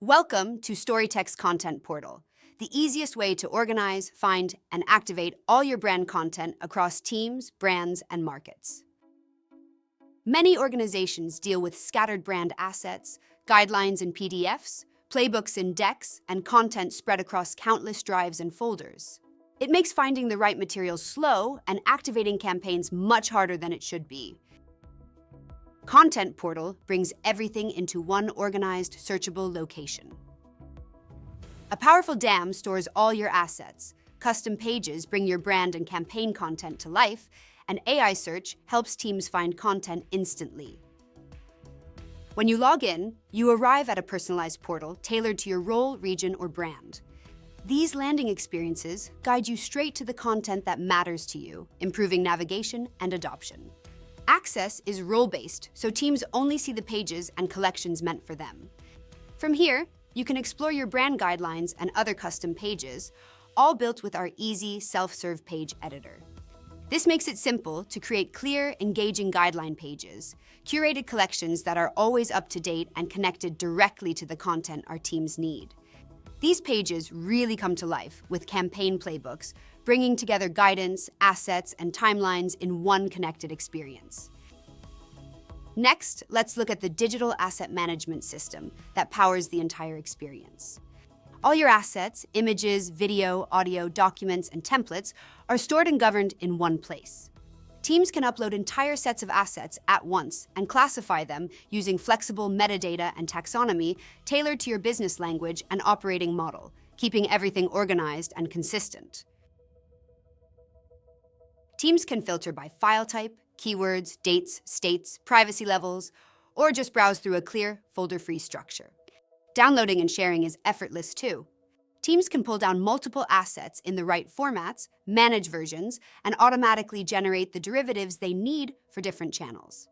Welcome to Storyteq's Content Portal, the easiest way to organize, find, and activate all your brand content across teams, brands, and markets. Many organizations deal with scattered brand assets, guidelines in PDFs, playbooks in decks, and content spread across countless drives and folders. It makes finding the right materials slow and activating campaigns much harder than it should be. Content Portal brings everything into one organized, searchable location. A powerful DAM stores all your assets. Custom pages bring your brand and campaign content to life, and AI search helps teams find content instantly. When you log in, you arrive at a personalized portal tailored to your role, region, or brand. These landing experiences guide you straight to the content that matters to you, improving navigation and adoption. Access is role-based, so teams only see the pages and collections meant for them. From here, you can explore your brand guidelines and other custom pages, all built with our easy self-serve page editor. This makes it simple to create clear, engaging guideline pages, curated collections that are always up to date and connected directly to the content our teams need. These pages really come to life with campaign playbooks, bringing together guidance, assets, and timelines in one connected experience. Next, let's look at the digital asset management system that powers the entire experience. All your assets, images, video, audio, documents, and templates are stored and governed in one place. Teams can upload entire sets of assets at once and classify them using flexible metadata and taxonomy tailored to your business language and operating model, keeping everything organized and consistent. Teams can filter by file type, keywords, dates, states, privacy levels, or just browse through a clear, folder-free structure. Downloading and sharing is effortless too. Teams can pull down multiple assets in the right formats, manage versions, and automatically generate the derivatives they need for different channels.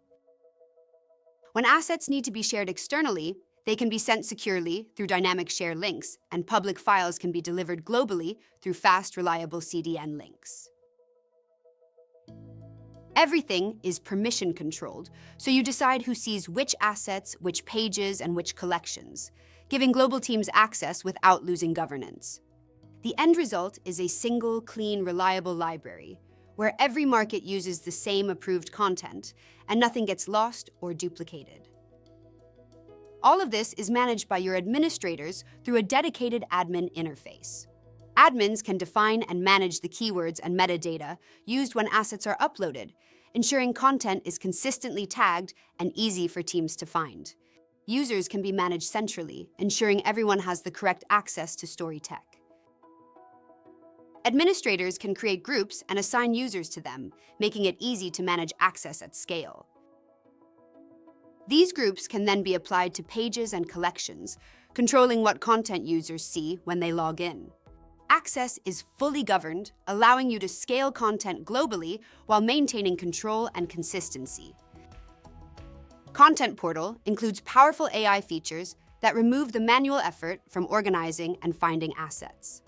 When assets need to be shared externally, they can be sent securely through dynamic share links, and public files can be delivered globally through fast, reliable CDN links. Everything is permission controlled, so you decide who sees which assets, which pages, and which collections, giving global teams access without losing governance. The end result is a single, clean, reliable library, where every market uses the same approved content, and nothing gets lost or duplicated. All of this is managed by your administrators through a dedicated admin interface. Admins can define and manage the keywords and metadata used when assets are uploaded, ensuring content is consistently tagged and easy for teams to find. Users can be managed centrally, ensuring everyone has the correct access to Storyteq. Administrators can create groups and assign users to them, making it easy to manage access at scale. These groups can then be applied to pages and collections, controlling what content users see when they log in. Access is fully governed, allowing you to scale content globally while maintaining control and consistency. Content Portal includes powerful AI features that remove the manual effort from organizing and finding assets.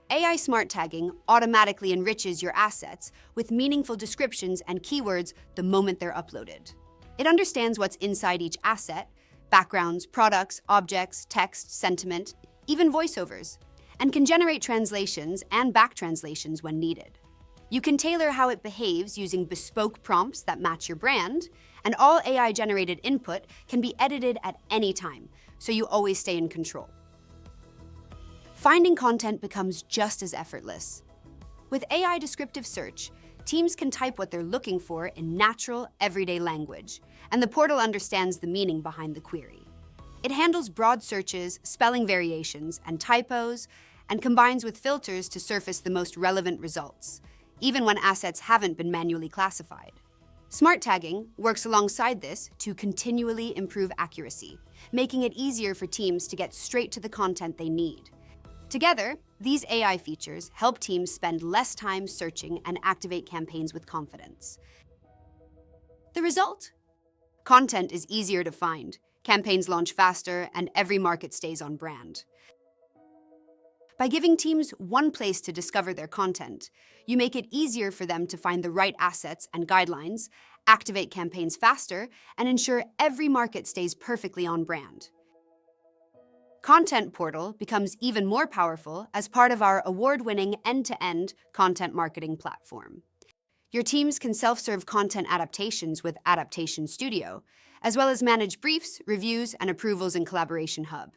AI smart tagging automatically enriches your assets with meaningful descriptions and keywords the moment they're uploaded. It understands what's inside each asset, backgrounds, products, objects, text, sentiment, even voiceovers, and can generate translations and back translations when needed. You can tailor how it behaves using bespoke prompts that match your brand, and all AI-generated input can be edited at any time, so you always stay in control. Finding content becomes just as effortless. With AI descriptive search, teams can type what they're looking for in natural, everyday language, and the portal understands the meaning behind the query. It handles broad searches, spelling variations, and typos, and combines with filters to surface the most relevant results, even when assets haven't been manually classified. Smart tagging works alongside this to continually improve accuracy, making it easier for teams to get straight to the content they need. Together, these AI features help teams spend less time searching and activate campaigns with confidence. The result? Content is easier to find, campaigns launch faster, and every market stays on brand. By giving teams one place to discover their content, you make it easier for them to find the right assets and guidelines, activate campaigns faster, and ensure every market stays perfectly on brand. Content Portal becomes even more powerful as part of our award-winning end-to-end content marketing platform. Your teams can self-serve content adaptations with Adaptation Studio, as well as manage briefs, reviews, and approvals in Collaboration Hub.